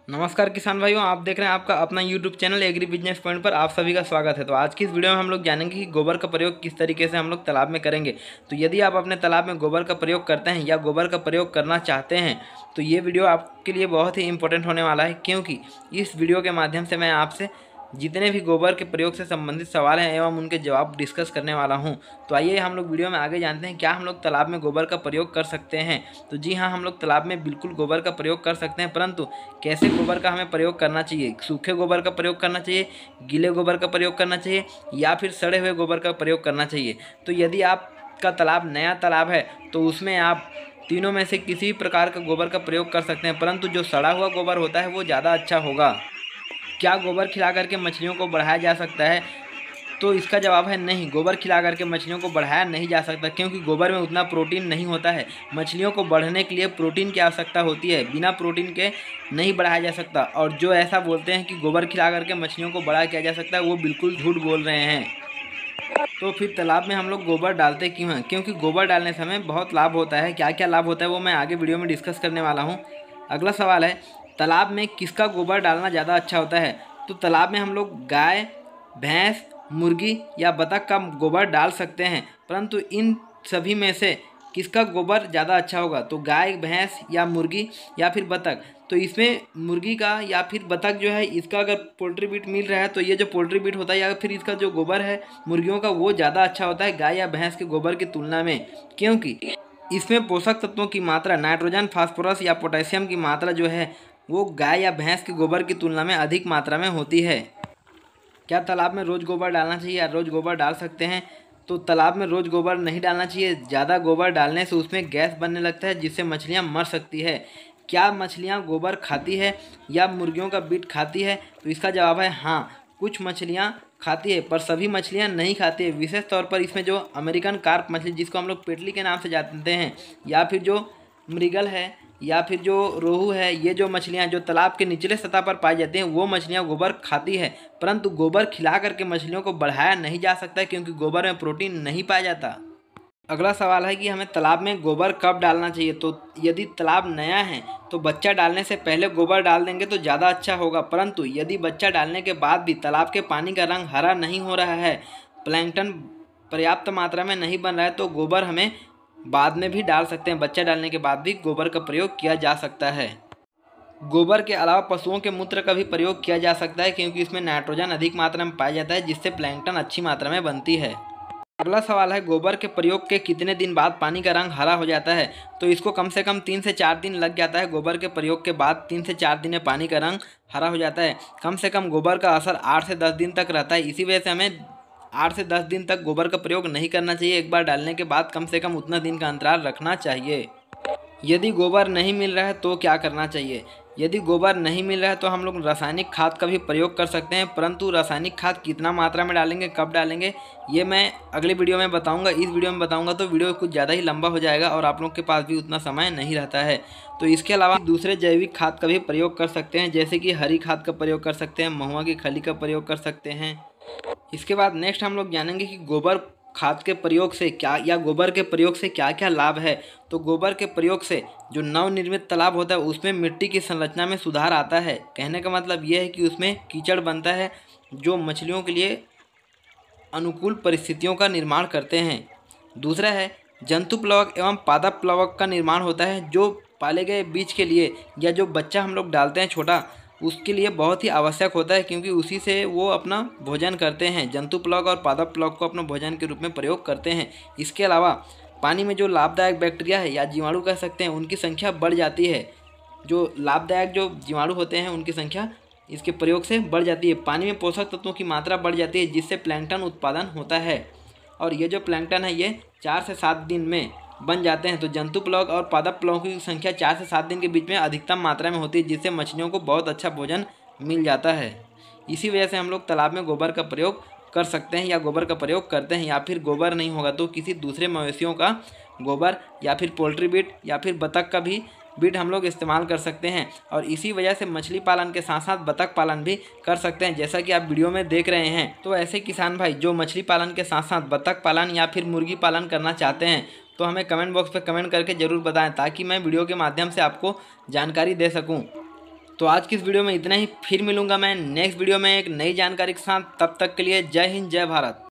नमस्कार किसान भाइयों, आप देख रहे हैं आपका अपना YouTube channel agri business point पर। आप सभी का स्वागत है। तो आज की इस वीडियो में हम लोग जानेंगे कि गोबर का प्रयोग किस तरीके से हम लोग तालाब में करेंगे। तो यदि आप अपने तालाब में गोबर का प्रयोग करते हैं या गोबर का प्रयोग करना चाहते हैं तो ये वीडियो आपके लिए बहुत ही इंपॉर्टेंट होने वाला है, क्योंकि इस वीडियो के माध्यम से मैं आपसे जितने भी गोबर के प्रयोग से संबंधित सवाल हैं एवं उनके जवाब डिस्कस करने वाला हूं। तो आइए हम लोग वीडियो में आगे जानते हैं क्या हम लोग तालाब में गोबर का प्रयोग कर सकते हैं। तो जी हाँ, हम लोग तालाब में बिल्कुल गोबर का प्रयोग कर सकते हैं, परंतु कैसे गोबर का हमें प्रयोग करना चाहिए। सूखे गोबर का प्रयोग करना चाहिए, गीले गोबर का प्रयोग करना चाहिए या फिर सड़े हुए गोबर का प्रयोग करना चाहिए। तो यदि आपका तालाब नया तालाब है तो उसमें आप तीनों में से किसी भी प्रकार का गोबर का प्रयोग कर सकते हैं, परंतु जो सड़ा हुआ गोबर होता है वो ज़्यादा अच्छा होगा। क्या गोबर खिला करके मछलियों को बढ़ाया जा सकता है? तो इसका जवाब है नहीं, गोबर खिला करके मछलियों को बढ़ाया नहीं जा सकता, क्योंकि गोबर में उतना प्रोटीन नहीं होता है। मछलियों को बढ़ने के लिए प्रोटीन की आवश्यकता होती है, बिना प्रोटीन के नहीं बढ़ाया जा सकता। और जो ऐसा बोलते हैं कि गोबर खिला करके मछलियों को बड़ा किया जा सकता है, वो बिल्कुल झूठ बोल रहे हैं। तो फिर तालाब में हम लोग गोबर डालते क्यों हैं? क्योंकि गोबर डालने से हमें बहुत लाभ होता है। क्या क्या लाभ होता है वो मैं आगे वीडियो में डिस्कस करने वाला हूँ। अगला सवाल है, तालाब में किसका गोबर डालना ज़्यादा अच्छा होता है? तो तालाब में हम लोग गाय, भैंस, मुर्गी या बतख का गोबर डाल सकते हैं, परंतु इन सभी में से किसका गोबर ज़्यादा अच्छा होगा? तो गाय, भैंस या मुर्गी या फिर बतख। तो इसमें मुर्गी का या फिर बतख जो है, इसका अगर पोल्ट्री बीट मिल रहा है तो ये जो पोल्ट्री बीट होता है या फिर इसका जो गोबर है मुर्गियों का, वो ज़्यादा अच्छा होता है गाय या भैंस के गोबर की तुलना में, क्योंकि इसमें पोषक तत्वों की मात्रा, नाइट्रोजन, फास्फोरस या पोटेशियम की मात्रा जो है वो गाय या भैंस के गोबर की तुलना में अधिक मात्रा में होती है। क्या तालाब में रोज़ गोबर डालना चाहिए या रोज़ गोबर डाल सकते हैं? तो तालाब में रोज़ गोबर नहीं डालना चाहिए। ज़्यादा गोबर डालने से उसमें गैस बनने लगता है, जिससे मछलियाँ मर सकती है। क्या मछलियाँ गोबर खाती है या मुर्गियों का बीट खाती है? तो इसका जवाब है हाँ, कुछ मछलियाँ खाती है, पर सभी मछलियाँ नहीं खाती है। विशेष तौर पर इसमें जो अमेरिकन कार्प मछली, जिसको हम लोग पेटली के नाम से जानते हैं, या फिर जो मृगल है या फिर जो रोहू है, ये जो मछलियाँ जो तालाब के निचले सतह पर पाई जाती हैं वो मछलियाँ गोबर खाती है, परंतु गोबर खिला करके मछलियों को बढ़ाया नहीं जा सकता, क्योंकि गोबर में प्रोटीन नहीं पाया जाता। अगला सवाल है कि हमें तालाब में गोबर कब डालना चाहिए? तो यदि तालाब नया है तो बच्चा डालने से पहले गोबर डाल देंगे तो ज़्यादा अच्छा होगा, परंतु यदि बच्चा डालने के बाद भी तालाब के पानी का रंग हरा नहीं हो रहा है, प्लैंकटन पर्याप्त मात्रा में नहीं बन रहा है, तो गोबर हमें बाद में भी डाल सकते हैं। बच्चा डालने के बाद भी गोबर का प्रयोग किया जा सकता है। गोबर के अलावा पशुओं के मूत्र का भी प्रयोग किया जा सकता है, क्योंकि इसमें नाइट्रोजन अधिक मात्रा में पाया जाता है, जिससे प्लैंकटन अच्छी मात्रा में बनती है। अगला सवाल है, गोबर के प्रयोग के कितने दिन बाद पानी का रंग हरा हो जाता है? तो इसको कम से कम 3 से 4 दिन लग जाता है। गोबर के प्रयोग के बाद 3 से 4 दिन में पानी का रंग हरा हो जाता है। कम से कम गोबर का असर 8 से 10 दिन तक रहता है। इसी वजह से हमें 8 से 10 दिन तक गोबर का प्रयोग नहीं करना चाहिए। एक बार डालने के बाद कम से कम उतना दिन का अंतराल रखना चाहिए। यदि गोबर नहीं मिल रहा है तो क्या करना चाहिए? यदि गोबर नहीं मिल रहा है तो हम लोग रासायनिक खाद का भी प्रयोग कर सकते हैं, परंतु रासायनिक खाद कितना मात्रा में डालेंगे, कब डालेंगे, ये मैं अगली वीडियो में बताऊंगा। इस वीडियो में बताऊंगा तो वीडियो कुछ ज़्यादा ही लंबा हो जाएगा और आप लोग के पास भी उतना समय नहीं रहता है। तो इसके अलावा दूसरे जैविक खाद का भी प्रयोग कर सकते हैं, जैसे कि हरी खाद का प्रयोग कर सकते हैं, महुआ की खली का प्रयोग कर सकते हैं। इसके बाद नेक्स्ट हम लोग जानेंगे कि गोबर खाद के प्रयोग से क्या या गोबर के प्रयोग से क्या क्या लाभ है। तो गोबर के प्रयोग से जो नवनिर्मित तालाब होता है उसमें मिट्टी की संरचना में सुधार आता है। कहने का मतलब यह है कि उसमें कीचड़ बनता है, जो मछलियों के लिए अनुकूल परिस्थितियों का निर्माण करते हैं। दूसरा है, जंतु प्लवक एवं पादप प्लवक का निर्माण होता है, जो पाले गए बीज के लिए या जो बच्चा हम लोग डालते हैं छोटा, उसके लिए बहुत ही आवश्यक होता है, क्योंकि उसी से वो अपना भोजन करते हैं। जंतु प्लवक और पादप प्लवक को अपना भोजन के रूप में प्रयोग करते हैं। इसके अलावा पानी में जो लाभदायक बैक्टीरिया है या जीवाणु कह सकते हैं, उनकी संख्या बढ़ जाती है। जो लाभदायक जो जीवाणु होते हैं उनकी संख्या इसके प्रयोग से बढ़ जाती है। पानी में पोषक तत्वों की मात्रा बढ़ जाती है, जिससे प्लैंकटन उत्पादन होता है, और ये जो प्लैंकटन है ये 4 से 7 दिन में बन जाते हैं। तो जंतु प्लवक और पादप प्लवकों की संख्या 4 से 7 दिन के बीच में अधिकतम मात्रा में होती है, जिससे मछलियों को बहुत अच्छा भोजन मिल जाता है। इसी वजह से हम लोग तालाब में गोबर का प्रयोग कर सकते हैं या गोबर का प्रयोग करते हैं। या फिर गोबर नहीं होगा तो किसी दूसरे मवेशियों का गोबर या फिर पोल्ट्री बीट या फिर बतख का भी बीट हम लोग इस्तेमाल कर सकते हैं। और इसी वजह से मछली पालन के साथ साथ बतख पालन भी कर सकते हैं, जैसा कि आप वीडियो में देख रहे हैं। तो ऐसे किसान भाई जो मछली पालन के साथ साथ बतख पालन या फिर मुर्गी पालन करना चाहते हैं तो हमें कमेंट बॉक्स पर कमेंट करके ज़रूर बताएं, ताकि मैं वीडियो के माध्यम से आपको जानकारी दे सकूं। तो आज की इस वीडियो में इतना ही, फिर मिलूंगा मैं नेक्स्ट वीडियो में एक नई जानकारी के साथ। तब तक के लिए जय हिंद, जय भारत।